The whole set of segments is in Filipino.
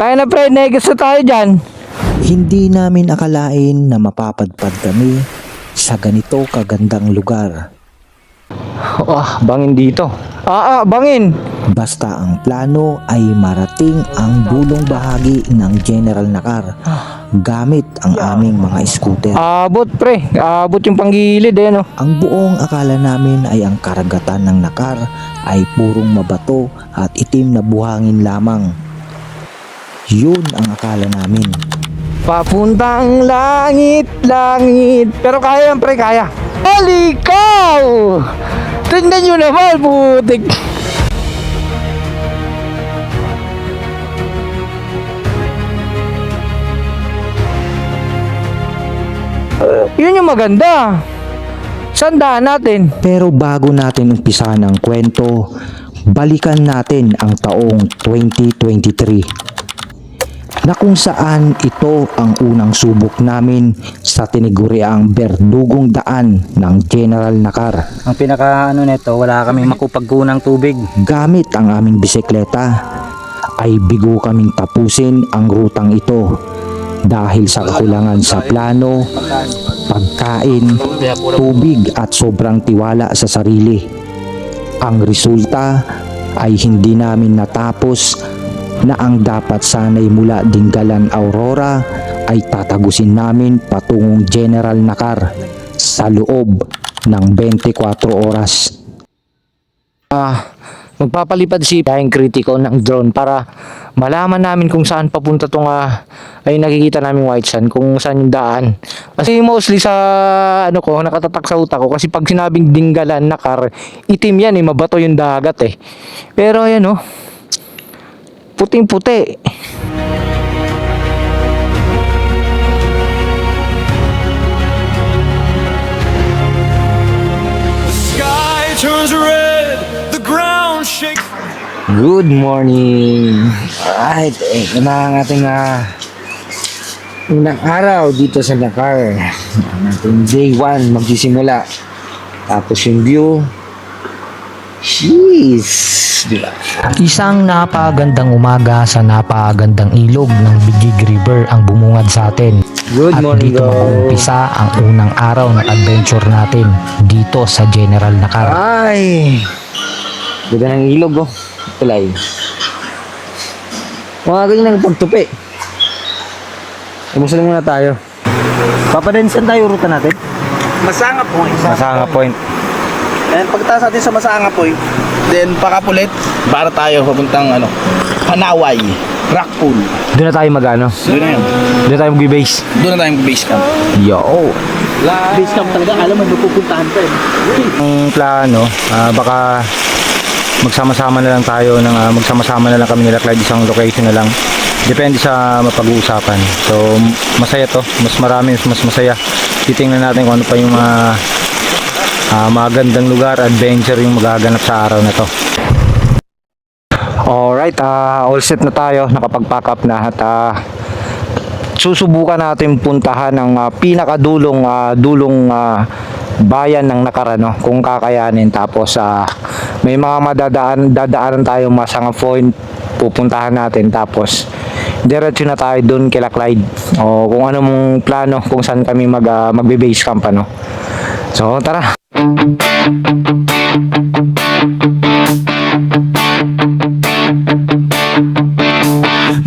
Tayo na pre, negus na tayo dyan. Hindi namin akalain na mapapadpad kami sa ganito kagandang lugar. Bangin dito. Bangin. Basta ang plano ay marating ang dulong bahagi ng General Nakar gamit ang aming mga scooter. Abot pre, abot yung panggilid no. Ang buong akala namin ay ang karagatan ng Nakar ay purong mabato at itim na buhangin lamang. Yun ang akala namin. Papuntang langit, langit. Pero kaya yan pre, kaya. Halikaw! Tingnan nyo naman, putik. Yun yung maganda. Sandaan natin. Pero bago natin umpisahan ang kwento, balikan natin ang taong 2023 na kung saan ito ang unang subok namin sa tiniguriang berdugong daan ng General Nakar. Ang pinaka nito, wala kaming makupagkunang tubig. Gamit ang aming bisikleta ay bigo kaming tapusin ang rutang ito dahil sa kakulangan sa plano, pagkain, tubig at sobrang tiwala sa sarili. Ang resulta ay hindi namin natapos na ang dapat sanay mula Dingalan Aurora ay tatagusin namin patungong General Nakar sa loob ng 24 oras. Magpapalipad si Flying Critico ng drone para malaman namin kung saan papunta tong ay nakikita namin white sand, kung saan yung daan. Kasi mostly sa nakatatak sa utak ko kasi pag sinabing Dingalan Nakar, itim yan mabato yung dagat Pero ayan puting-puti. Sky turns red, the ground shakes. Good morning. Alright, ito na ang ating unang araw dito sa Nakar. Ang ating day 1 magsisimula. Tapos yung view. Jeez. Diba? Isang napagandang umaga sa napagandang ilog ng Bigig River ang bumungad sa atin. Good At morning, dito go. mag-uumpisa ang unang araw ng adventure natin dito sa General Nakar. Ay! Ganda ng ilog Tulay. Mga ganyan ng pagtupi. Umusta muna tayo. Papadensan tayo ruta natin. Masanga Point. Masanga Point. And pagkatapos natin sa Masanga Point, then Pakapulit, para tayo papuntang Hanaway, Rock Pool. Doon na tayo Doon na yun. Doon na tayo mag-base. Doon na tayo base camp. Yo! Base camp talaga, alam mo pupuntahan pa Ang plano, baka magsama-sama na lang tayo magsama-sama na lang kami nila Clyde, isang location na lang. Depende sa mapag-uusapan. So, masaya to. Mas marami, mas masaya. Titingnan natin kung ano pa yung magandang lugar, adventure yung magaganap sa araw na to. Alright, all set na tayo. Nakapag-pack up na at susubukan natin puntahan ang pinakadulong bayan ng Nakar kung kakayanin. Tapos may mga dadaanan tayo Masanga Point, pupuntahan natin. Tapos diretso na tayo doon kila Clyde o kung ano mong plano kung saan kami magbe-base camp So tara.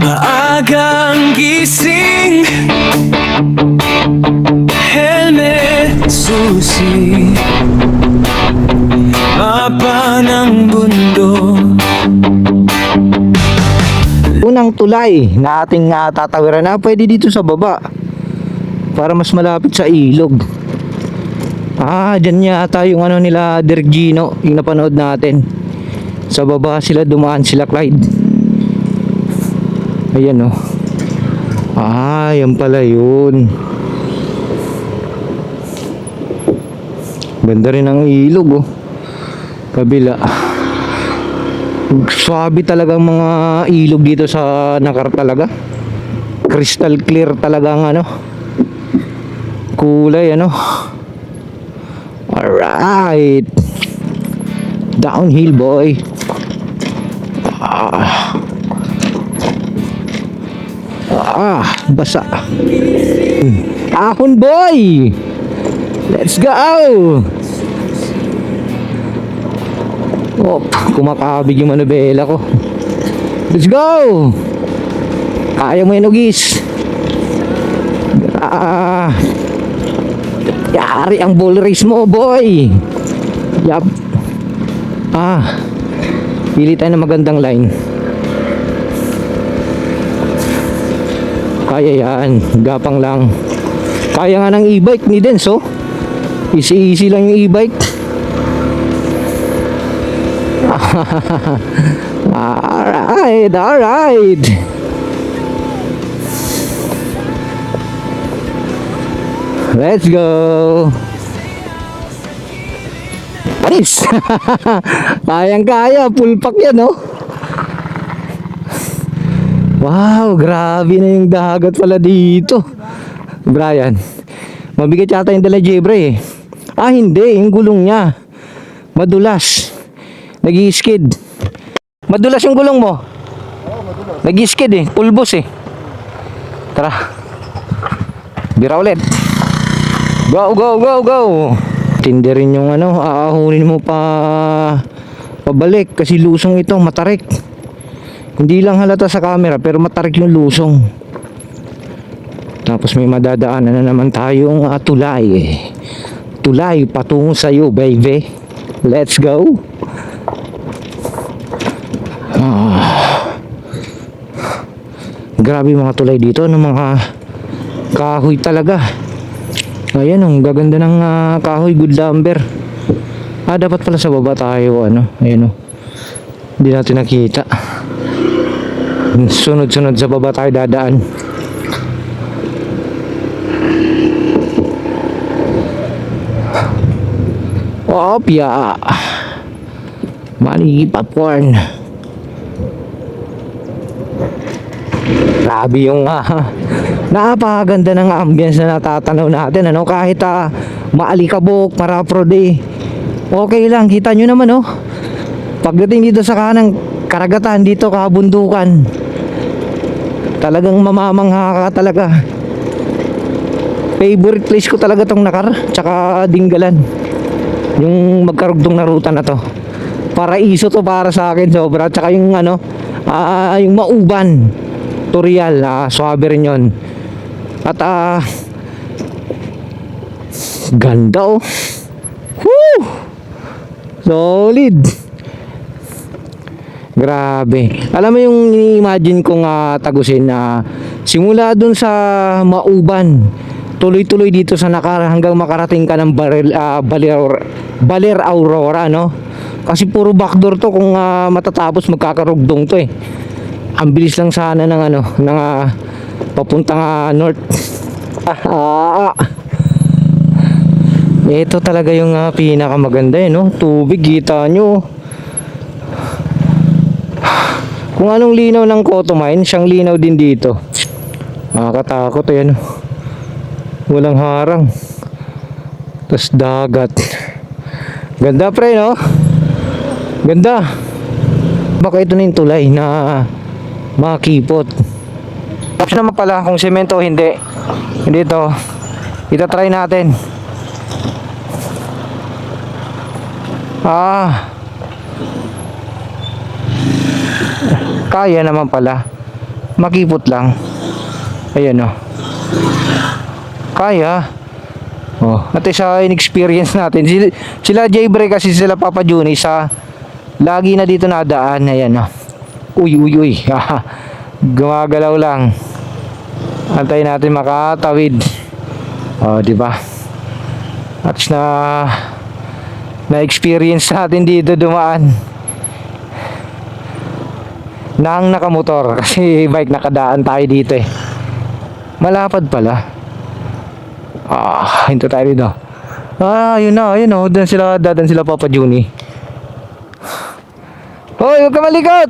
Maagang gising, helmet, susi, mapa ng bundok. Unang tulay na ating tatawiran pwede dito sa baba para mas malapit sa ilog. Dyan yata yung nila Dergino, yung napanood natin. Sa baba sila dumaan sila Clyde. Ayan yan pala yun. Ganda rin ang ilog kabila. Swabe talagang mga ilog dito sa Nakar talaga. Crystal clear talagang kulay Alright. Downhill boy. Basa. Ahon boy! Let's go! Oh, kumakabig yung manubela ko. Let's go! Kaya mo yan, Ugis. Yari ang bull race mo, boy. Yup. Pili tayo ng magandang line. Kaya yan, gapang lang. Kaya nga ng e-bike ni Dens, oh. Easy lang yung e-bike. Alright. Let's go. Panis. Kayang-kaya, full pack yan, oh. Wow, grabe na yung dagat pala dito. Brian, mabigat yata yung dala Jebre eh. Hindi, yung gulong niya madulas. Nag-i-skid. Madulas yung gulong mo? Nag-i-skid eh, pulbos eh. Tara. Bira ulit. Go. Tindi rin yung aahunin mo pabalik kasi lusong ito, matarik. Hindi lang halata sa camera pero matarik yung lusong. Tapos may madadaanan na naman tayong tulay eh. Tulay patungo sa'yo, baby. Let's go. Grabe mga tulay dito ng mga kahoy talaga. Ayan, ang gaganda ng kahoy, good lumber. Dapat pala sa baba tayo, ayan, hindi natin nakita. Sunod-sunod sa baba tayo dadaan. Opya. Mali popcorn. Grabe yung napakaganda ng ambience na natatanaw natin, kahit maalikabok, maraprode. Okay lang, kita nyo naman, pagdating dito sa kanang karagatan, dito kabundukan, talagang mamamangha ka talaga. Favorite place ko talaga tong Nakar tsaka Dinggalan, yung magkarugtong na ruta na to. Paraiso to para sa akin, sobra. Tsaka yung yung Mauban Torial, swabe rin yun. At ganda, oh. Woo! Solid. Grabe. Alam mo yung imagine kong tagusin na simula dun sa Mauban, tuloy-tuloy dito sa Nakar hanggang makarating ka ng Baler Aurora, Kasi puro backdoor to kung matatapos magkakarugdong to eh. Ang bilis lang sana ng papuntang north. Ito talaga yung pinakamaganda tubig, kita nyo. Kung anong linaw ng Cotomine, siyang linaw din dito. Nakakatakot walang harang. Tapos dagat. Ganda pre, Ganda. Baka ito na yung tulay na makipot. Tapos naman pala kung semento o hindi. Hindi ito. Itatry natin. Kaya naman pala. Makipot lang. Ayan, Kaya. At isa in-experience natin. Sila J-Bre kasi sila Papa Juni lagi na dito nadaan. Ayan, Uy. Gumagalaw lang. Antayin natin makatawid. Di ba? At na-experience natin dito dumaan nang nakamotor kasi bike nakadaan tayo dito eh. Malapad pala. Hinto tayo dito. Yun dadan sila Papa Juni. Hoy, huwag ka malikot.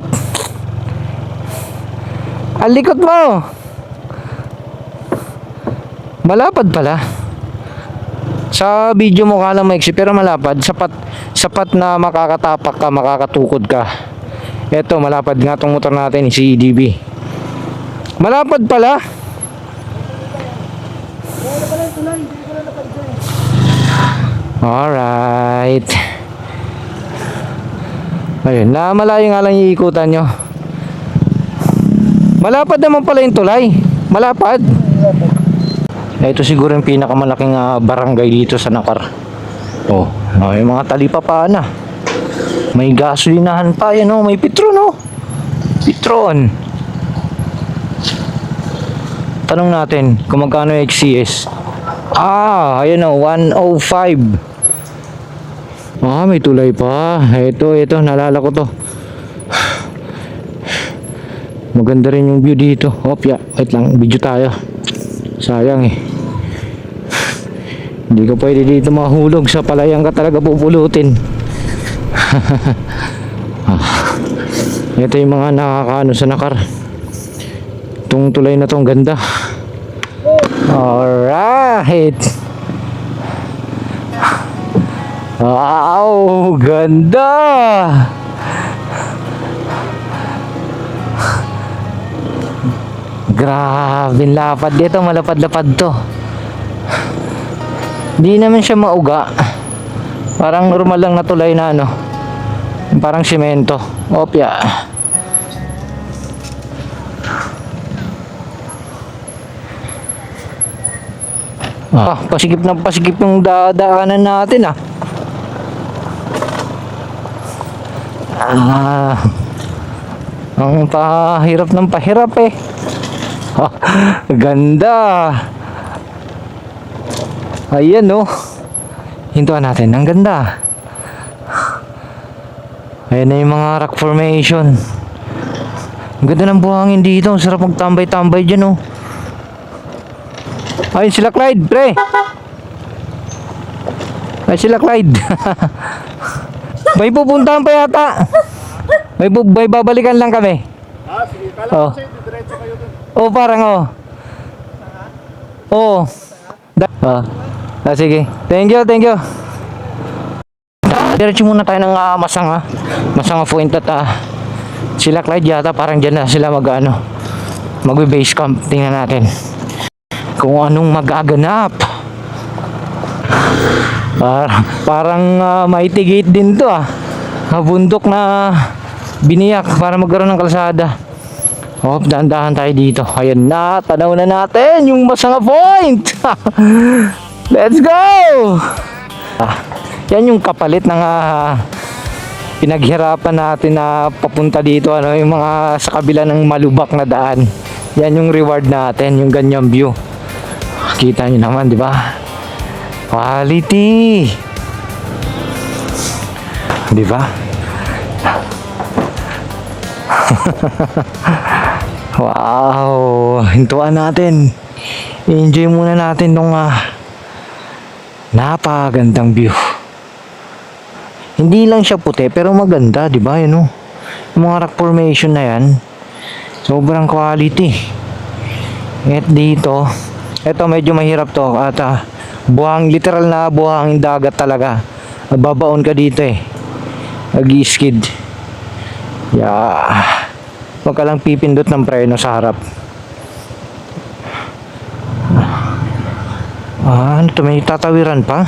Ang likot mo. Malapad pala. Sa video mo kala maiksi pero malapad. Sapat na makakatapak ka, makakatukod ka. Eto, malapad nga tong motor natin, si EDB. Malapad pala. Alright. Ayun, malayo nga lang iikutan nyo. Malapad naman pala yung tulay. Malapad. Ito siguro yung pinakamalaking barangay dito sa Nakar. Oh, yung mga talipapa na. May gasolinahan pa yan, oh. May Petron, oh. Petron. Tanong natin kung magkano yung XCS. Ayun, oh, 105. May tulay pa. Ito, naalala ko to. Maganda rin yung view dito. Wait lang, video tayo. Sayang eh. Hindi ka pwede dito mahulog sa palayang ka talaga pupulutin. Ito yung mga nakakaano sa Nakar. Itong tulay na tong ganda. Alright. Wow, ganda. Grabe lapad dito, malapad-lapad to. Di naman siya mauga. Parang normal lang na tulay na ano. Parang simento. Pasikip yung dadaanan natin ah. Ang pahirap ng pahirap eh. Ganda. Ayan oh. Hintuan natin. Ang ganda. Ayan na yung mga rock formation. Ang ganda ng buhangin dito. Ang sarap magtambay-tambay dyan oh. Ayun sila Clyde, pre. Ayun sila Clyde. May pupuntahan pa yata. May babalikan lang kami. Sige, kala ko sa'yo, diretso kayo dun. Parang sige. Thank you. Diretso muna tayo ng Masanga Point at sila Clyde yata parang dyan na sila mag-base camp. Tingnan natin kung anong magaganap. Parang maitigate din to bundok na biniyak para magkaroon ng kalsada. Dahan-dahan tayo dito. Ayan na, tanaw na natin yung Masanga Point. Let's go. Yan yung kapalit ng pinaghirapan natin na papunta dito, yung mga sa kabila ng malubak na daan. Yan yung reward natin, yung ganyang view. Kita nyo naman, di ba? Quality. Di ba? Wow, hintuan natin. Enjoy muna natin tong napakagandang view. Hindi lang siya puti pero maganda, di ba? Yung mga rock formation na yan, sobrang quality. At dito, eto medyo mahirap to at literal na buhangin dagat talaga. Babaon ka dito nag-skid. Huwag ka lang pipindot ng preno sa harap. Ano to, may tatawiran pa?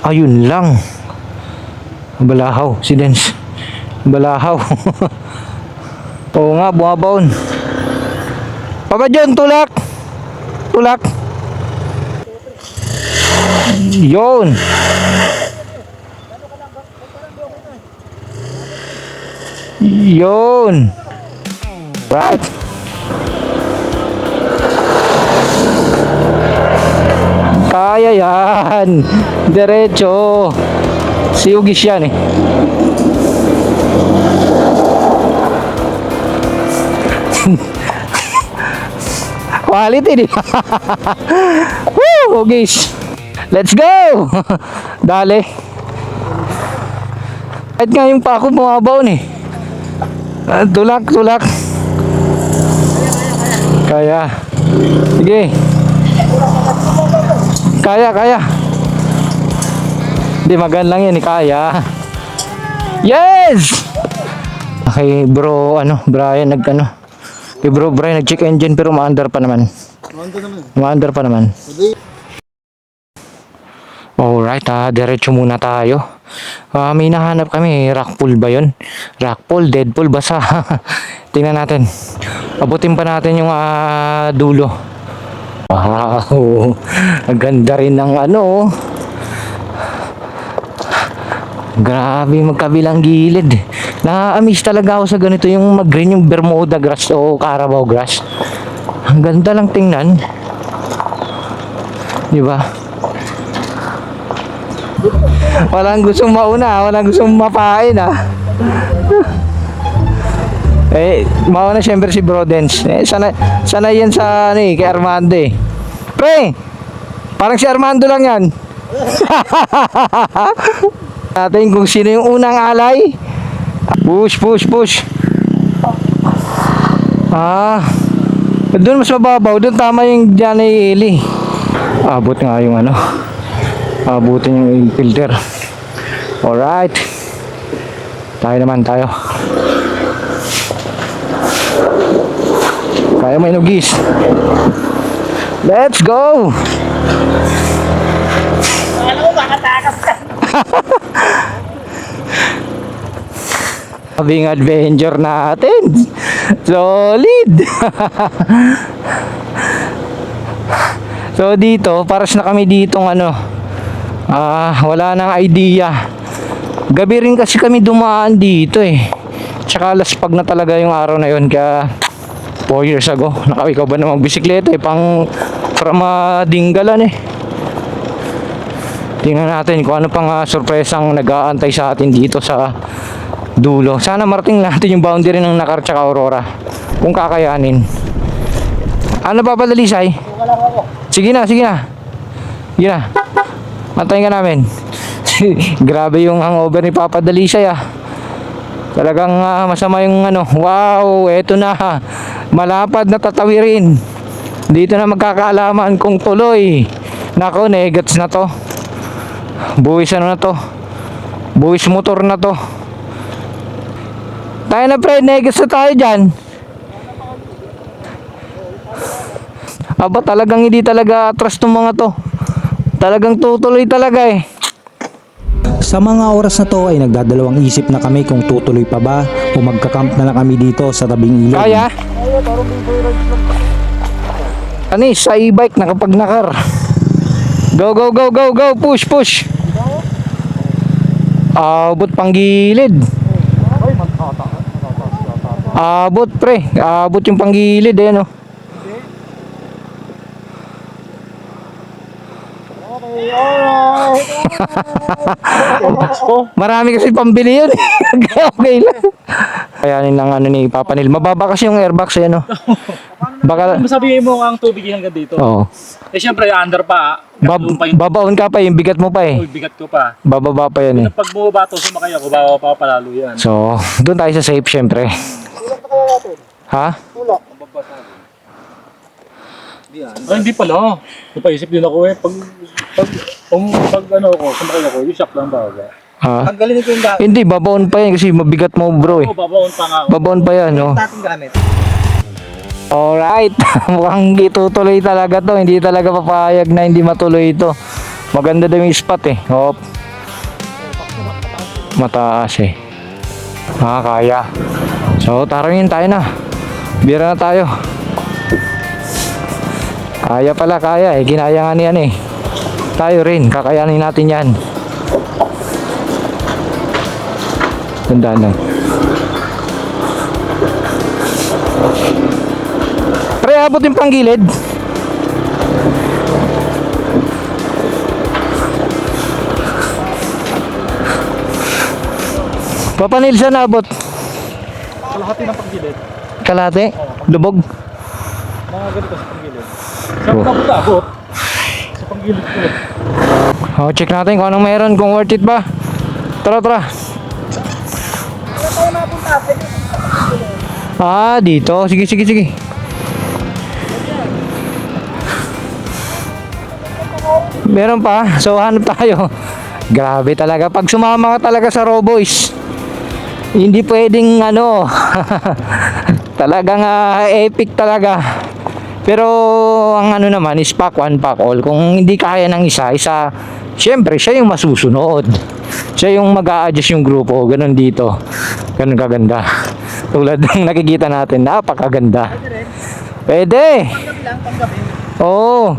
Ayun lang. Balahaw, si Dens. Balahaw. Oo nga, bumabaon. Papa John, tulak. Yun. Right. Kaya yan. Diretso. Si Ugis yan Quality, di ba? Woo, Ugis. Let's go. Dale. Kahit nga yung pa ako bumabaw tulak. Kaya. Sige. Kaya. Hindi, magan lang yan, kaya. Yes! Okay, bro, Brian, kay bro Brian, nag-check engine pero maandar pa naman. Umaandar pa naman. Alright, diretso muna tayo. May nahanap kami, rockpool ba yun? Rockpool, deadpool, basta. Tingnan natin. Abutin pa natin yung dulo. Wow, ang ganda rin ng ano. Grabe, magkabilang gilid. Na-amaze talaga ako sa ganito, yung mag-green, yung Bermuda grass o Carabao grass. Ang ganda lang tingnan. Di ba? Walang gustong mauna, walang gustong mapain mauna syempre si Brodens. Sana yan sa kay Armando Pre, parang si Armando lang yan. Natin kung sino yung unang alay. Push. Doon mas mababaw, doon tama yung dyan ay Eli. Abot nga yung abutin yung filter. Alright, tayo. Kaya may nugis. Let's go. Alam mo, makatakas ka. Sabing adventure natin. Solid. So dito, paras na kami ditong wala nang idea. Gabi rin kasi kami dumaan dito Tsaka laspag na talaga yung araw na yun. Kaya 4 years ago, nakawikaw ba namang bisikleta pang dinggalan Tingnan natin kung ano pang sorpresang nag-aantay sa atin dito sa dulo. Sana marating natin yung boundary ng Nakar tsaka Aurora kung kakayanin. Ano pa Dalisay? Sige na. Antayin ka namin. Grabe yung hangover ni Papa Dalisay Talagang masama yung wow, eto na. Malapad na tatawirin. Dito na magkakaalaman kung tuloy. Nako, negats na to. Buwis na to. Buwis motor na to. Tayo na pre, negats na tayo dyan. Aba, talagang hindi talaga atras tong mga to. Talagang tutuloy talaga Sa mga oras na to ay nagdadalawang isip na kami kung tutuloy pa ba o magkakamp na lang kami dito sa tabing ilog. Kaya? Sa e-bike nakapag Nakar. Go. Push. Abot pang gilid. Abot pre. Abot yung panggilid Marami kasi pambili yun. Okay lang. Kayanin ng ni Papa Nil. Mababa kasi yung airbox Baka Masabihin mo ang tubig hanggang dito. Oo. Siyempre, under pa. Babaon ka pa yung bigat mo pa Bigat ko pa. Bababa pa yan Pag bumaba to, sumakay ako, bawa pa palalo yan. So, doon tayo sa safe syempre. Ha? Hindi pala. Napaisip din ako Pag sumakay ako, yung shock lang baga. Ha? Ang galing ko yung Hindi, babaon pa yan kasi mabigat mo bro Babaon pa nga. Babaon pa yan dating gamit. Alright, mukhang itutuloy talaga to. Hindi talaga papayag na hindi matuloy ito. Maganda daw yung spot Hop. Mataas kaya. So, tarangin tayo na. Bira na tayo. Kaya pala, kaya Ginaya nga niyan Tayo rin, kakayanin natin yan. Tandaan lang. Pre, abot yung panggilid. Papa Nilsson, abot. Kalahati ng paggilid. Kalahati? Lubog? Mga ganito sa paggilid. Saan ka abot? Sa paggilid ko. Check natin kung anong meron, kung worth it ba. Tara. Dito. Sige. Meron pa. So, hanap tayo. Grabe talaga. Pag sumama ka talaga sa Roboys, hindi pwedeng talagang epic talaga. Pero ang ano naman is pack one, pack all. Kung hindi kaya ng isa, syempre siya yung masusunod. Siya yung mag-a-adjust yung grupo. Ganun dito. Ganun kaganda. Tulad ng nakikita natin, napakaganda. Pwede. Oo.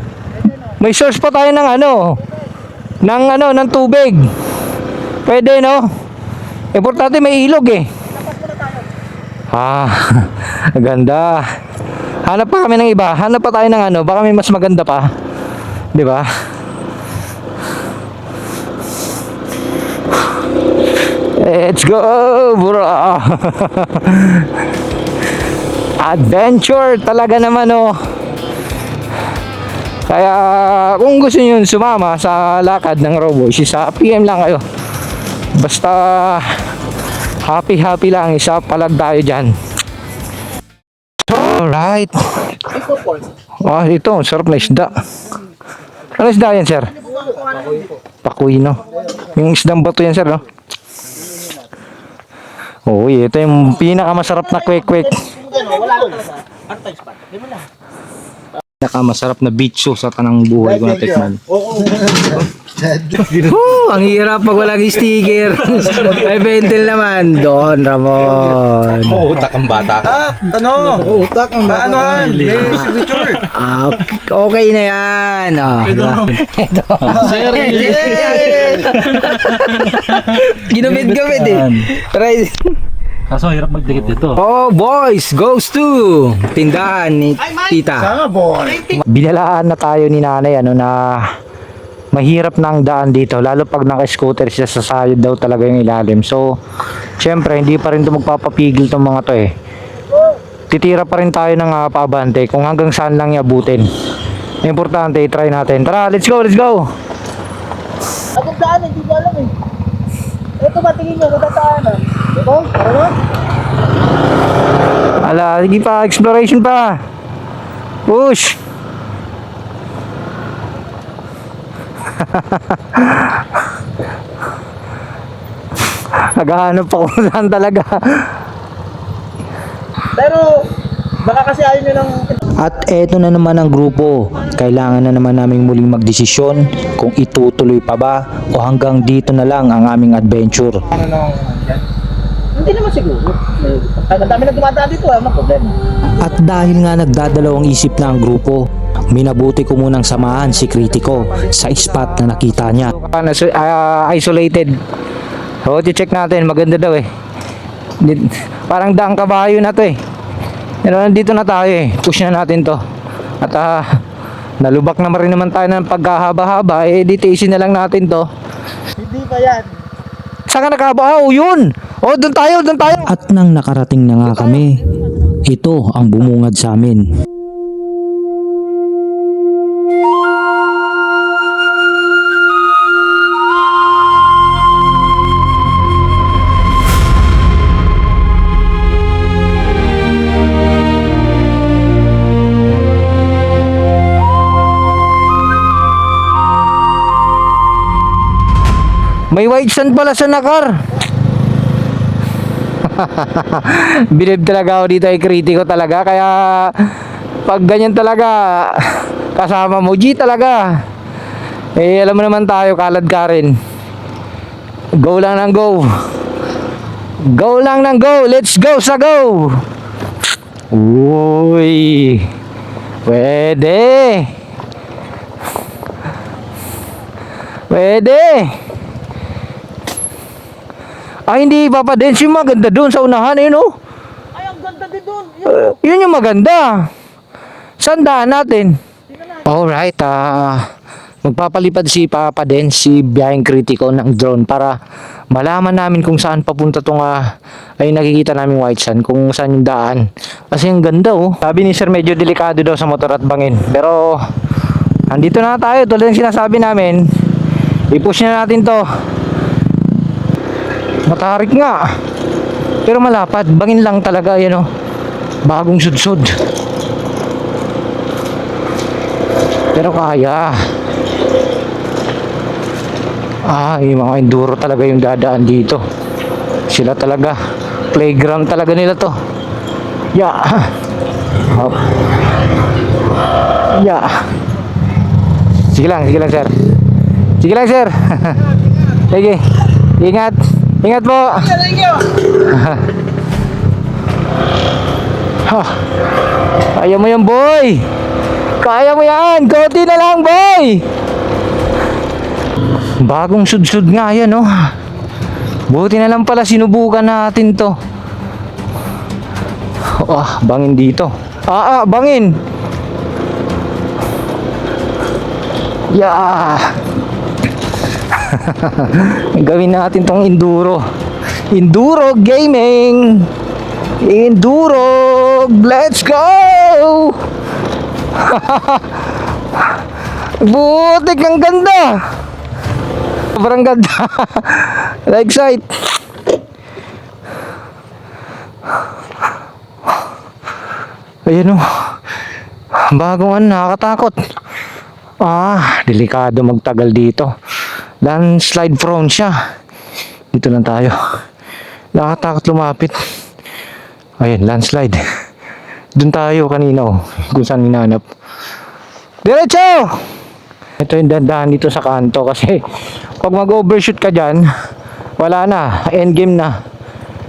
May source pa tayo ng ng tubig. Pwede, no? Importante may ilog eh. Ganda. Hanap pa kami ng iba. Hanap pa tayo ng baka may mas maganda pa. 'Di ba? Let's go, bro. Adventure talaga naman, oh. Kaya kung gusto niyo sumama sa lakad ng Roboys, sa PM lang kayo. Basta happy lang, isa palag tayo dyan. Alright. Ito, sarap na isda. Ano isda yan, sir? Pakuy, no? Yung isdang bato yan, sir, no? Ito yung pinakamasarap na kwek-kwek. Pinakamasarap na bitso sa tanang buhay ko na tikman. Ang hirap pag walang sticker. May bentel naman. Don Ramon. Utak ang bata. Utak ang bata. Signature. Okay na yan. Ginamit-gamit eh. Try. Kaso hirap magdikit dito. Boys, goes to tindahan ni tita. Binalaan na tayo ni nanay na mahirap na ang daan dito, lalo pag naka-scooter siya, sa sayod daw talaga yung ilalim. So syempre hindi pa rin ito magpapapigil tong mga to eh. Titira pa rin tayo ng paabante kung hanggang saan lang iabutin. Importante i-try natin. Tara, let's go. Agad daan, hindi ko alam eh. Ito ba tingin nyo, matatahanan? Ito? Tara na? Sige pa, exploration pa. Push. Naghahanap ako saan talaga. Pero, baka kasi ayaw nyo ng... At eto na naman ang grupo. Kailangan na naman naming muling magdesisyon kung itutuloy pa ba o hanggang dito na lang ang aming adventure. Hindi naman siguro. Ang dami na dumadaan dito, mga problema. At dahil nga nagdadalawang isip na ang grupo, minabuti ko munang samahan si Kritiko sa spot na nakita niya. Isolated. Check natin, maganda daw eh. Parang daang kabayo na to eh. Pero nandito na tayo eh. Push na natin to. At nalubak na rin naman tayo ng pagkahaba-haba. Ditiisin na lang natin to. Hindi pa yan. Saan ka nakaba? Yun! Doon tayo! At nang nakarating na nga kami, ito ang bumungad sa amin. May white sand pala sa nakar. Bilib talaga ako dito ay kritiko talaga. Kaya pag ganyan talaga kasama mo, G talaga. Alam mo naman tayo, kalad ka rin. Go lang ng go. Go lang ng go. Let's go sa go. Uy. Pwede. Hindi papadense yung maganda doon sa unahan no? Ay, ang ganda din doon. Yun yung maganda. Saan daan natin? Alright, magpapalipad si Papa Den, si biyaheng kritiko ng drone para malaman namin kung saan papunta tong ay nakikita namin white sand, kung saan yung daan. Kasi ang ganda Sabi ni sir medyo delikado daw sa motor at bangin. Pero andito na tayo, tulad ng sinasabi namin. I-push na natin to. Matarik nga. Pero malapad, bangin lang talaga yan bagong sudsud. Pero kaya. Yung mga enduro talaga yung dadaan dito. Sila talaga, playground talaga nila to. Yeah. Hop. Yeah. Sige lang, sir. Sige lang, sir. Sige. Ingat. Ingat po. Thank you. Kaya mo yan, boy. Kaya mo yan. Konti na lang, boy. Bagong sudsud nga yan, oh. Buti na lang pala sinubukan natin to. Bangin dito. Bangin. Gawin natin tong enduro. Enduro gaming. Enduro. Let's go. Butik, ang ganda. Sobrang ganda. Like sight. Ayan, oh. Bagong nakakatakot. Delikado magtagal dito. Landslide prone siya. Dito lang tayo. Nakakatakot lumapit. Ayan, landslide. Doon tayo kanina, oh. Kung saan hinanap. Diretso! Ito yung dandahan dito sa kanto kasi pag mag-overshoot ka dyan, wala na. Endgame na.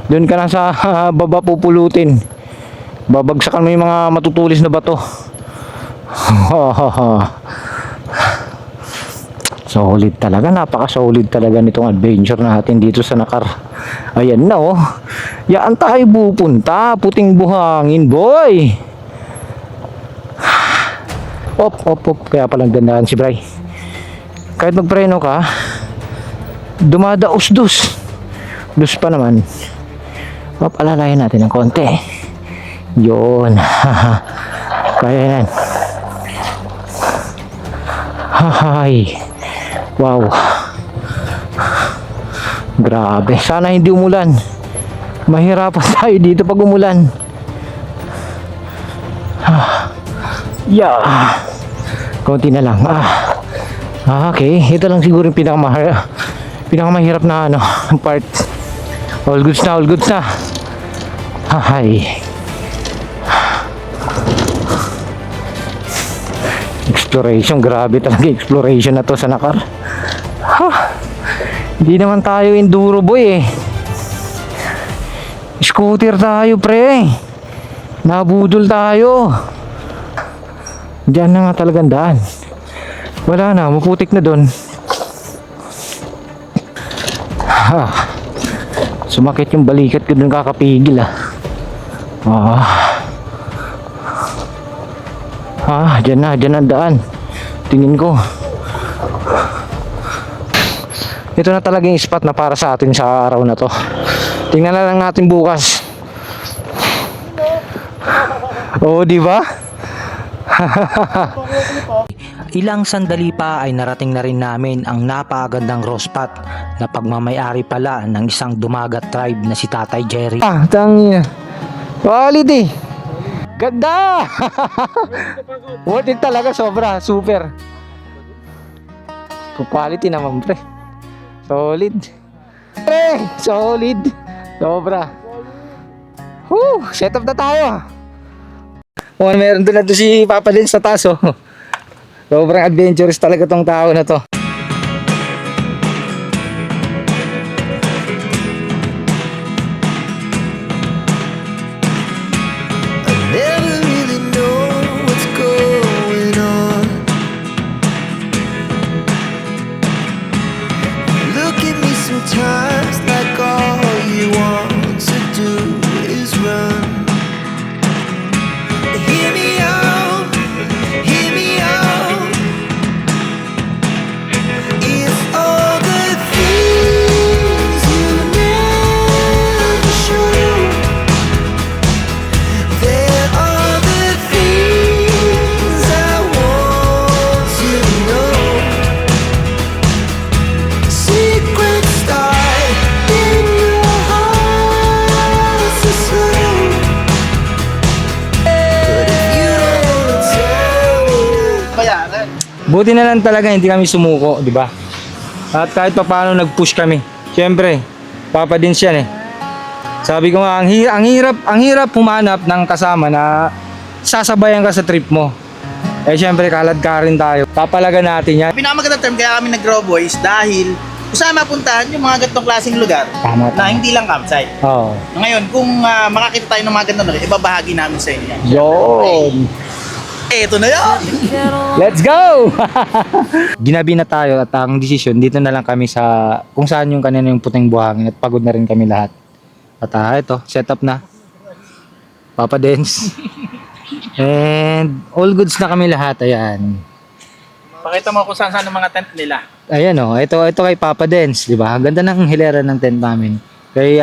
Doon ka na sa baba pupulutin. Babagsakan mo yung mga matutulis na bato. Solid talaga. Napaka-solid talaga nitong adventure natin dito sa Nakar. Ayan na, oh. Yaan tayo pupunta. Puting buhangin, boy. Op. Kaya palang dandahan si Bray. Kahit magpreno ka, dumadaos-dus. Dus pa naman. Alalayan natin ng konti. Yun. Kaya yan. Wow. Grabe. Sana hindi umulan. Mahirapan tayo dito pag umulan. Konti na lang. Okay. Ito lang siguro yung pinakamahirap na part. All goods na. Exploration. Grabe talaga exploration na to sa Nakar. Hindi naman tayo enduro boy, eh. Scooter tayo, pre. Nabudol tayo. Diyan na nga talagang daan. Wala na, maputik na doon. Sumakit yung balikat ko doon, kakapigil Diyan na daan. Tingin ko. Ito na talaga yung spot na para sa atin sa araw na to. Tingnan na lang natin bukas. Di ba? Ilang sandali pa ay narating na rin namin ang napakagandang raw spot na pagmamayari pala ng isang dumagat tribe na si Tatay Jerry. Tangina. Quality. Ganda. Worth it talaga, sobra, super. Quality naman, pre. Solid. Pre, solid. Sobra. Set up na tayo. Meron doon na doon si Papa din sa taas, oh. Sobrang adventurous talaga tong tao na to. Never really know what's going on. Look at me sometimes like all you want to do is run. Hear me out, hear me out. It's all the things you never show. There are the things I want to know. Secret start in your heart so slow. But if you don't tell me now. Bayaran. Buti na lang talaga hindi kami sumuko, di ba? At kahit pa paano nag-push kami. Siyempre, Papa din siya eh. Sabi ko nga, ang hirap humanap ng kasama na sasabayan ka sa trip mo. Eh syempre kalad ka rin tayo. Papalagan natin yan. Pinakamagandang term kaya kami nag-grow boys dahil kung saan mapuntahan yung mga ganitong klaseng lugar Tama. na hindi lang campsite. Oo. Ngayon, kung makakita tayo ng mga ganitong lugar, ibabahagi namin sa inyo yan. Yun. Eto na yan! Let's go! Ginabi na tayo at ang desisyon, dito na lang kami sa kung saan yung kanina yung puting buhangin at pagod na rin kami lahat. At ito, set up na. Papa Dance. And all goods na kami lahat, ayan. Pakita mo kung saan ang mga tent nila. Ayan ito kay Papa Dance, di ba? Ganda ng hilera ng tent namin. Kay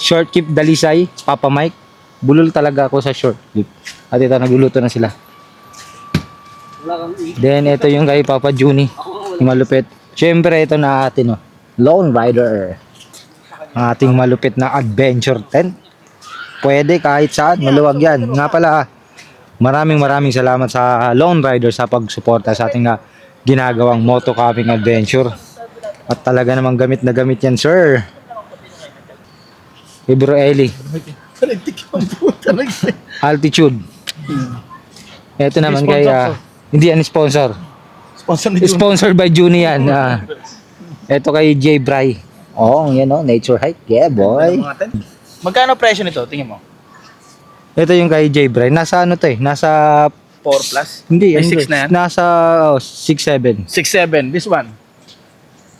Short Keep Dalisay, Papa Mike. Bulol talaga ako sa short clip. At ito, nagluluto na sila. Then, ito yung kay Papa Juni. Yung malupit. Siyempre, ito na atin, Lone Rider. Ang ating malupit na adventure tent. Pwede kahit saan, maluwag yan. Nga pala, maraming salamat sa Lone Rider sa pagsuporta sa ating ginagawang moto camping adventure. At talaga namang gamit na gamit yan, sir. Kay Bro Eli. Altitude. Ito naman kay hindi yan sponsor. Sponsor ni June. Sponsored by Juni yan. Ito kay J Bry. Oh, yan nature hike. Yeah, boy. Mga tent. Magkano presyo nito? Tingin mo? Ito yung kay J Bry. Nasa ano to nasa 4 plus? hindi, May ano 6 to? na yan? Nasa 6-7. 6-7. This one?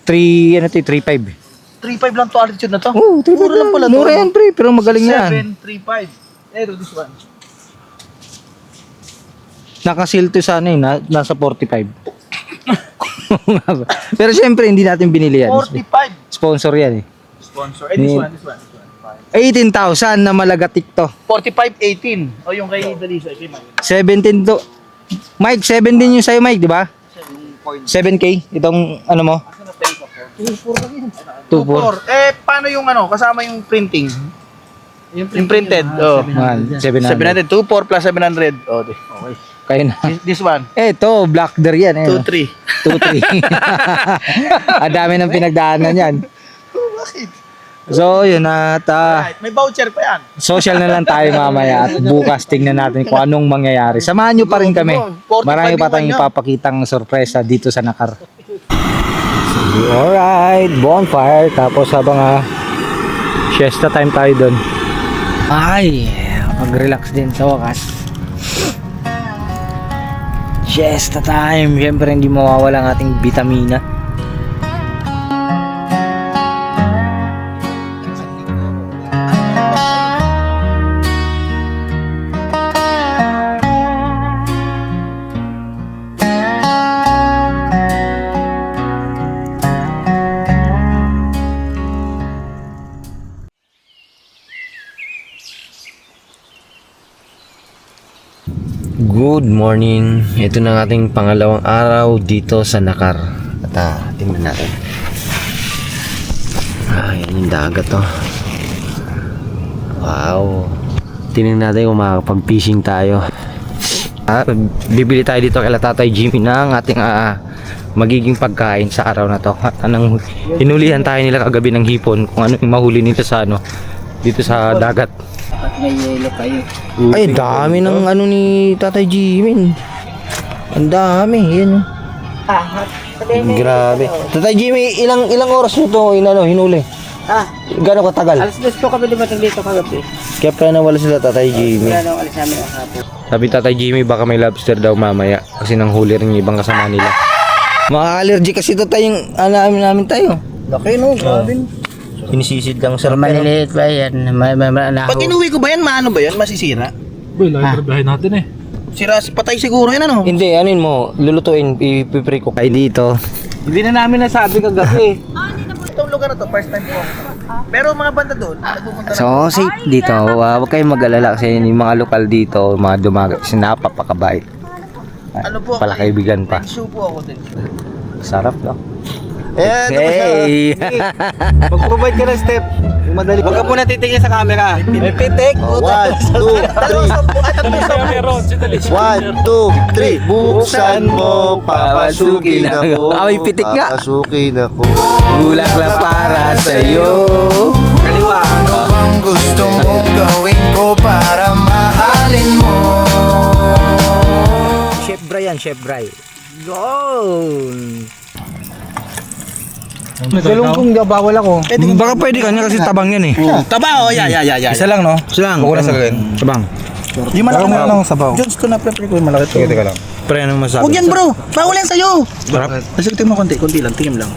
3.5. 3.5 lang to altitude na to? Oh, Mura lang pala to. Mura yan, pre, pero magaling yan. 7.35. Pero this one? Nakasil to sa nasa 45. Pero syempre hindi natin binili yan. 45. Sponsor yan Sponsor. This one. 18,000 na malagatik to. 45.18. O yung kay Dalisa. Kay Mike. 17 to. Mike, 7 din yung sa'yo, Mike, di ba? 7K? Itong ano mo? 2.4. 2.4. Paano yung kasama yung printing? Yung printed. Oh. 700. 700. 2.4 plus 700. Oh, okay. Kayo na. This one? Eto, Black Deer yan. 2.3. 2.3. Ang dami ng pinagdaanan yan. So, yun at Right. May voucher pa yan. social na lang tayo mamaya at bukas tingnan natin kung anong mangyayari. Samahan nyo pa rin kami. Marami pa tayong ipapakitang sorpresa dito sa Nakar. Alright, bonfire. Tapos habang siesta time tayo doon. Ay, mag-relax din sa wakas. Siesta time. Siyempre hindi mawawala ang ating vitamina. Good morning. Ito na ang ating pangalawang araw dito sa Nakar. At tingnan natin. Yan yung dagat to. Wow. Tingnan natin kung makakapag-fishing tayo. Bibili tayo dito kay Tatay Jimmy ng ating magiging pagkain sa araw na to. At anong hinulihan tayo nila kagabi ng hipon kung ano yung mahuli nito sa dito sa dagat. At may yelo kayo. Ay, dami ng ni Tatay Jimmy. Ang dami, yan. Grabe. Tatay Jimmy, ilang oras nyo to hinuli? Gano'ng katagal? Alas 2 po kami dumating dito kagabi. Kaya pa nawala sila Tatay Jimmy. Wala nang alis namin ang hapon. Sabi Tatay Jimmy, baka may lobster daw mamaya kasi nang huli rin yung ibang kasama nila. Mga-allergy kasi ito tayong namin tayo. Laki no, grabe. Sinisisid lang sa Maliliit pa yan. May Pag inuwi ko ba yan, maano ba yan? Masisira? Boy, lahat biyahe natin Sira, patay siguro yan Hindi, mo, lulutuin, ipipre ko. Ay dito. Hindi na namin nasabi kagabi. Itong lugar na to, first time ko. Pero mga banda doon, nagpupunta na. So, safe dito. Huwag kayong mag-alala kasi yung mga lokal dito, mga dumagat, napapakabait. Ano po? Pala kaibigan pa. Shoe po ako din. Sarap, no? Hey! Mag-provide ka ng step. Yung madali. Huwag ka muna titingin sa camera. May pitik! 1, 2, 3. Meron, si Dalis. 1, 2, 3. Buksan mo, papasukin ako. Ah, may pitik nga. Papasukin ako. Bulaklak para sa'yo. Kaliwa. Ano bang gusto mong gawin ko para mahalin mo? yan, Chef Bry. Galungkong bawal ako. Baka pwede ka niya kasi tabang yan eh. Taba, oh, yeah. Isa lang, no? Isa lang. Huwag ko na sagawin. Tabang. Yung malaki Baka na lang sabaw. Jones ko na prefer ko yung malaki to. Teka lang. Pre, anong masabi? Huwag yan bro, bawal yan sa'yo. Sarap. Kasi tingin mo konti lang, tingin lang.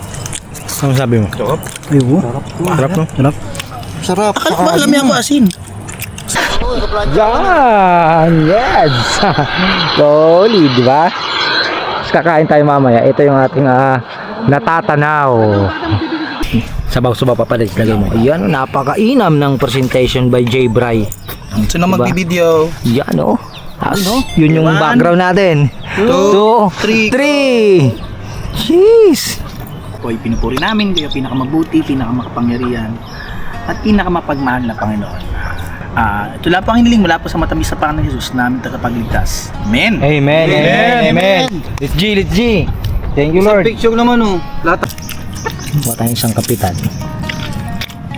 Anong sabi mo? Sarap. Ayun. Sarap, no? Sarap. Sarap. Akala ba alam niya ako asin? Yan! Yes! Solid, di ba? Kakain tayo mamaya. Ito yung ating natatanaw. Sabaw-sabaw papalit. Lagay mo. Ayan, napakainam ng presentation by J. Bry. Sino Diba? magbibideo? Yan, oh. Yun yung background natin. 2, 3. Jeez! Ito ay pinupuri namin, kayo pinakamabuti, pinakamakapangyarihan, at pinakamapagmahal na Panginoon. Ito lang po ang hiniling mula po sa matamis sa Panginoon Jesus namin tagapagligtas. Amen! Amen! Amen! Amen! Let's G! Let's G! Thank you, Lord. Picture naman, oh. Lahat. Buka tayong isang kapitan.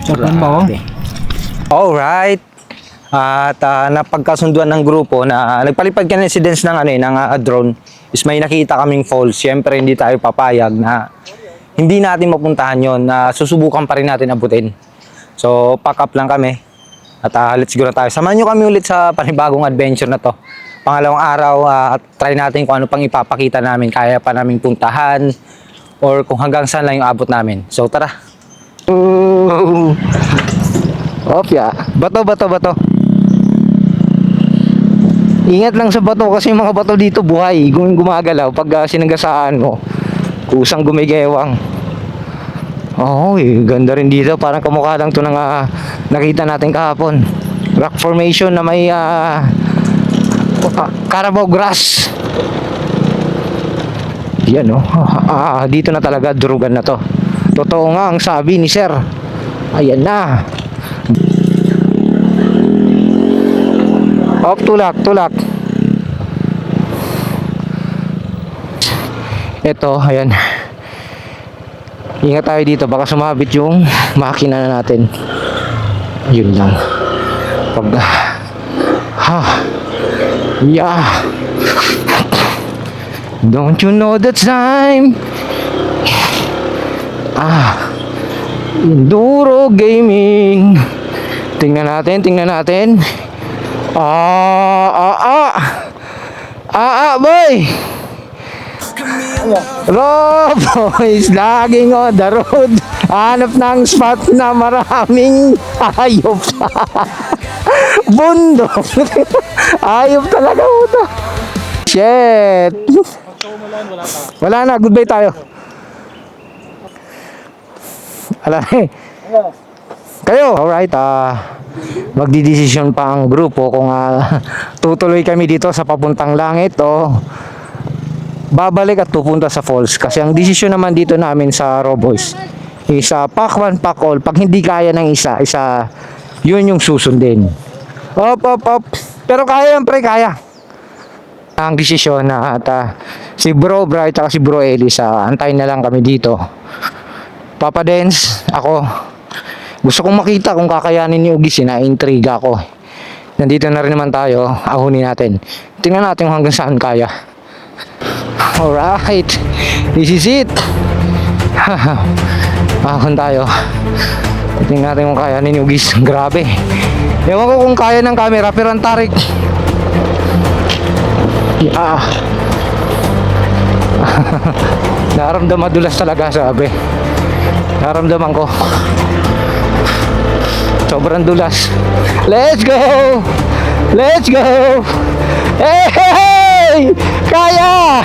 Sarap ba, oh? Alright. At napagkasunduan ng grupo na nagpalipad ka ng incidents ng drone is may nakita kaming falls. Siyempre hindi tayo papayag na hindi natin mapuntahan yon, na susubukan pa rin natin abutin. So pack up lang kami at let's go na tayo. Samahan nyo kami ulit sa panibagong adventure na to. Pangalawang araw, try natin kung ano pang ipapakita namin, kaya pa namin puntahan or kung hanggang saan lang yung abot namin. So tara. Opya. Bato. Ingat lang sa bato kasi yung mga bato dito buhay, gumagalaw pag sinagasaan mo. Kusang gumigewang. Oh, ganda rin dito. Parang kamukha lang to ng nakita natin kahapon. Rock formation na may Carabao grass. Yan oh. Dito na talaga durugan na to. Totoo nga ang sabi ni Sir. Ayan na. Op, tulak. Ito, ayan. Ingat tayo dito, baka sumabit yung makina na natin. Yun lang. Pag yeah. Don't you know the time? Enduro Gaming. Tingnan natin. Boy. Boys, laging on the road. Hanap ng spot na maraming hayop. Bundok. Hayop talaga ito. Shit. Wala na, goodbye tayo. Wala na eh. Kayo, alright, magdidesisyon pa ang grupo kung tutuloy kami dito sa papuntang langit o babalik at pupunta sa falls. Kasi ang desisyon naman dito namin sa Roboys is pack one, pack all. Pag hindi kaya ng isa, yun yung susundin. Op. Pero kaya yan, pre, kaya. Ang desisyon na at si Bro Bright at si Bro Ellis, antayin na lang kami dito. Papa Dens, ako, gusto kong makita kung kakayanin ni Ugis, na-intriga ako. Nandito na rin naman tayo, ahunin natin. Tingnan natin kung hanggang saan kaya. Alright, this is it. Ahon tayo. Tingnan natin kung kaya ni Ugis. Grabe. Ewan ko kung kaya ng camera, pero ang tarik. Naramdaman dulas talaga, sabi. Naramdaman ko. Sobrang dulas. Let's go! Hey! Kaya!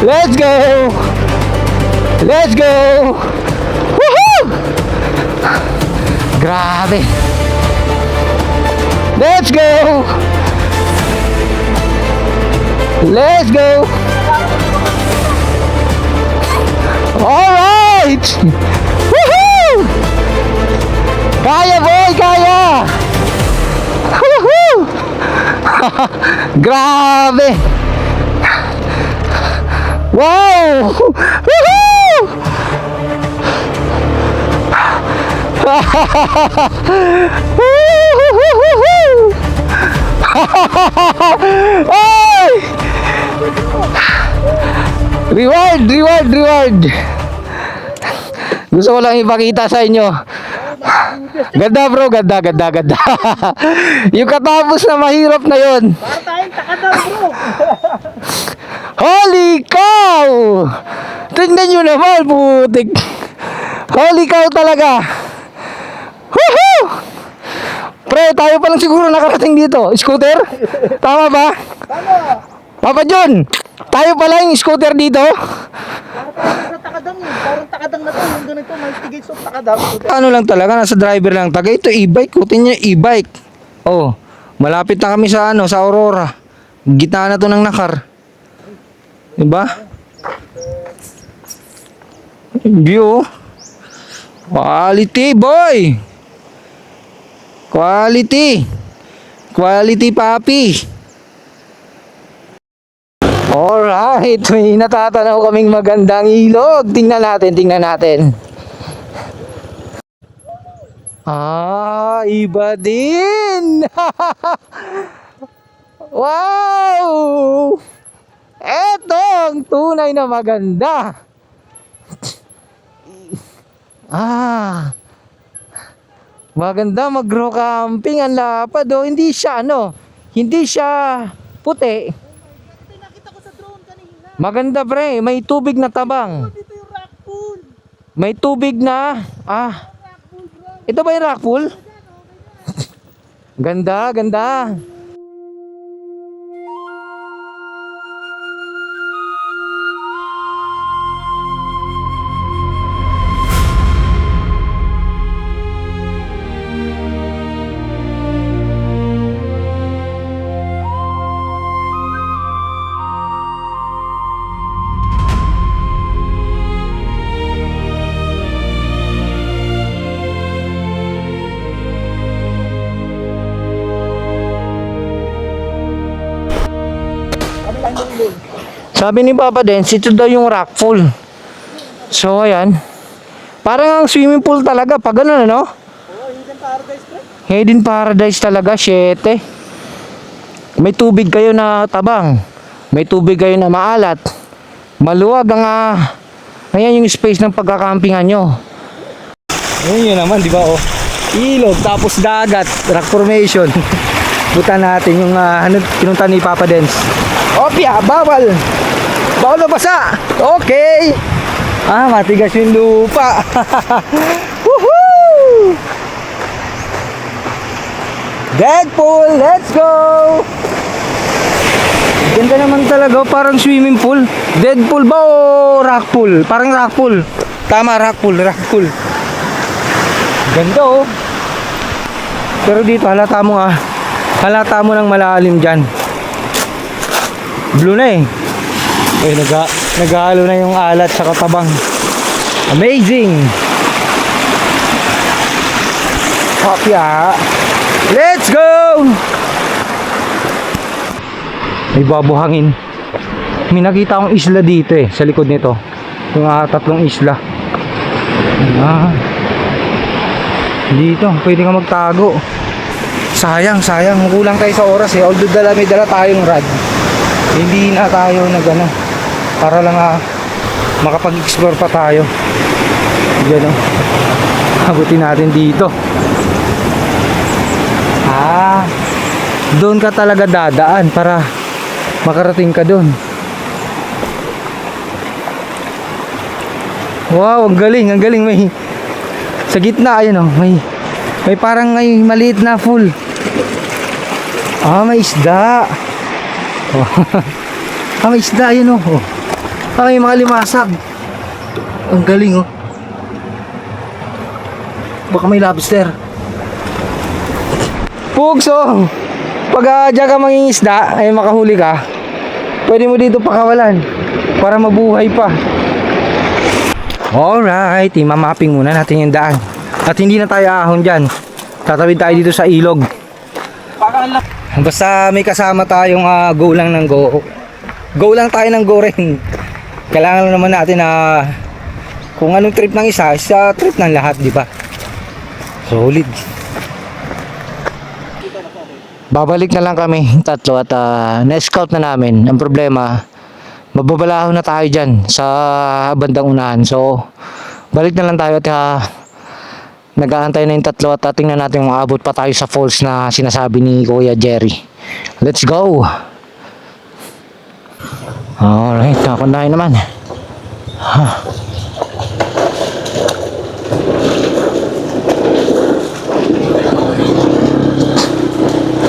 Let's go! Woohoo! Grabe! Let's go! Alright! Woohoo! Kaya, boy! Kaya! Woohoo! Grabe! Wow! Woohoo! Ay! Reward. Gusto ko lang ipakita sa inyo. Ganda bro, ganda. Yung katapos na mahirap na yon. Para tayong takadam, bro. Holy cow! Tingnan nyo naman, putik. Holy cow talaga. Woohoo! Pre, tayo pa lang siguro nakarating dito. Scooter? Tama ba? Tama. Papa John, tayo pa lang yung scooter dito. Parang takadam yun. Parang takadam na to. Yung ganito, may tigil sa takadam. Ano lang talaga, nasa driver lang taga. Ito e-bike, kutin nyo e-bike. Oh, malapit na kami sa sa Aurora. Gitna na to ng Nakar. Diba? View. Quality boy. Quality papi. Alright, may natatanaw kaming magandang ilog. Tingnan natin. Iba din. Wow! Eto ang tunay na maganda. Maganda mag-rock camping. Ang lapad oh. Hindi siya puti. Nakita ko sa drone kanina. Maganda pre, may tubig na tabang. Dito yung rock pool. May tubig na. Ito ba yung rock pool? Ganda. Sabi ni Papa Dens, ito daw yung rock pool. So ayan. Parang ang swimming pool talaga pag ano no? Hidden paradise, pre. Hidden paradise talaga, 7. May tubig kayo na tabang. May tubig kayo na maalat. Maluwag ang ayan yung space ng pagkakampingan nyo. Ayun yun naman, di ba oh? Ilog, tapos dagat, rock formation. Buta natin yung pinunta ni Papa Dens. Opya, bawal na basa. Okay. Matigas yung lupa. Woohoo! Deadpool, let's go! Ganda naman talaga, parang swimming pool. Deadpool ba o rock pool? Parang rock pool. Tama, rock pool. Ganda oh. Pero dito halata mo ng malalim dyan. Blue na eh. Naghalo na yung alat sa katabang. Amazing. Kopya. Let's go! May babuhangin. May nakita akong isla dito eh, sa likod nito. Yung 3 isla. Dito, pwede ka magtago. Sayang. Kulang tayo sa oras eh. Although may dala tayong rod. Hindi na tayo para lang makapag-explore pa tayo. Diyan oh. Abutin natin dito. Doon ka talaga dadaan para makarating ka doon. Wow, ang galing. May sa gitna ayun oh, may parang maliit na pool. May isda. May isda yun oh. May mga limasag. Ang galing oh. Baka may lobster. Pugso, pag dyan ka mangingisda ay makahuli ka, pwede mo dito pakawalan para mabuhay pa. Alright, imamapping muna natin yung daan. At hindi na tayo ahon dyan. Tatawid tayo dito sa ilog. Basta may kasama tayong go lang ng go. Go lang tayo ng go rin. Kailangan naman natin kung anong trip ng isa, sa trip ng lahat, di ba? Solid. Babalik na lang kami tatlo at na-scout na namin. Ang problema, mababalaho na tayo dyan sa bandang unahan. So, balik na lang tayo at nag-aantay na yung tatlo at tingnan natin kung maabot pa tayo sa falls na sinasabi ni Kuya Jerry. Let's go! Alright, kakundahin naman.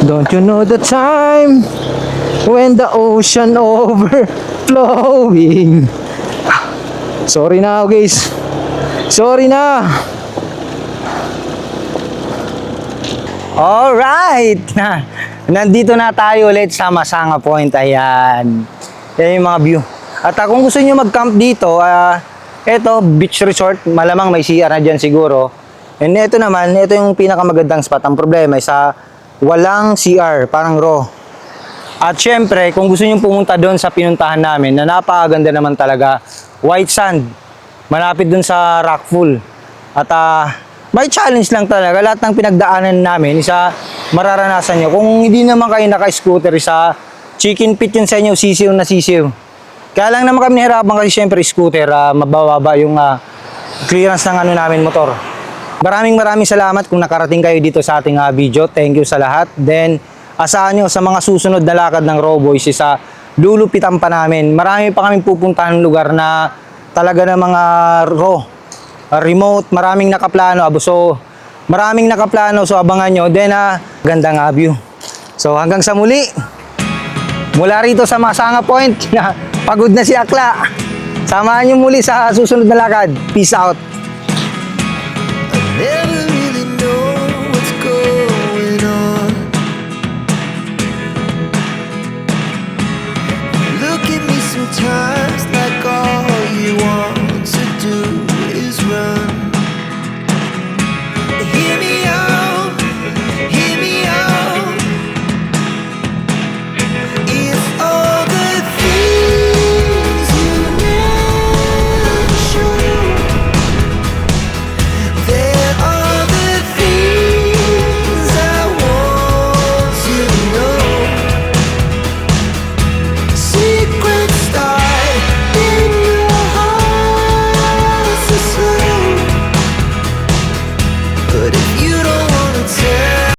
Don't you know the time when the ocean overflowing? Sorry na guys. Sorry na. Alright! Nandito na tayo ulit sa Masanga Point. Ayan. Yan yung mga view. At kung gusto nyo mag-camp dito, eto, beach resort. Malamang may CR na dyan siguro. And ito naman, ito yung pinakamagandang spot. Ang problema ay sa walang CR, parang raw. At syempre, kung gusto nyo pumunta doon sa pinuntahan namin, na napakaganda naman talaga, white sand. Malapit doon sa Rockpool. At may challenge lang talaga. Lahat ng pinagdaanan namin, isa mararanasan nyo. Kung hindi naman kayo naka-scooter, sa chicken pit yun sa inyo, sisiw na sisiw. Kaya lang naman kami nahirapan kasi syempre scooter, mabababa yung clearance ng namin motor. Maraming salamat kung nakarating kayo dito sa ating video. Thank you sa lahat. Then, asahan nyo sa mga susunod na lakad ng Rawboys, isa lulupitan pa namin. Marami pa kaming pupuntahan ng lugar na talaga ng mga remote, maraming nakaplano. So, maraming nakaplano. So, abangan nyo. Then, gandang view. So, hanggang sa muli. Mula rito sa Masanga Point, pagod na si Akla. Samahan nyo muli sa susunod na lakad. Peace out. Never really know what's going on. Look at me sometimes.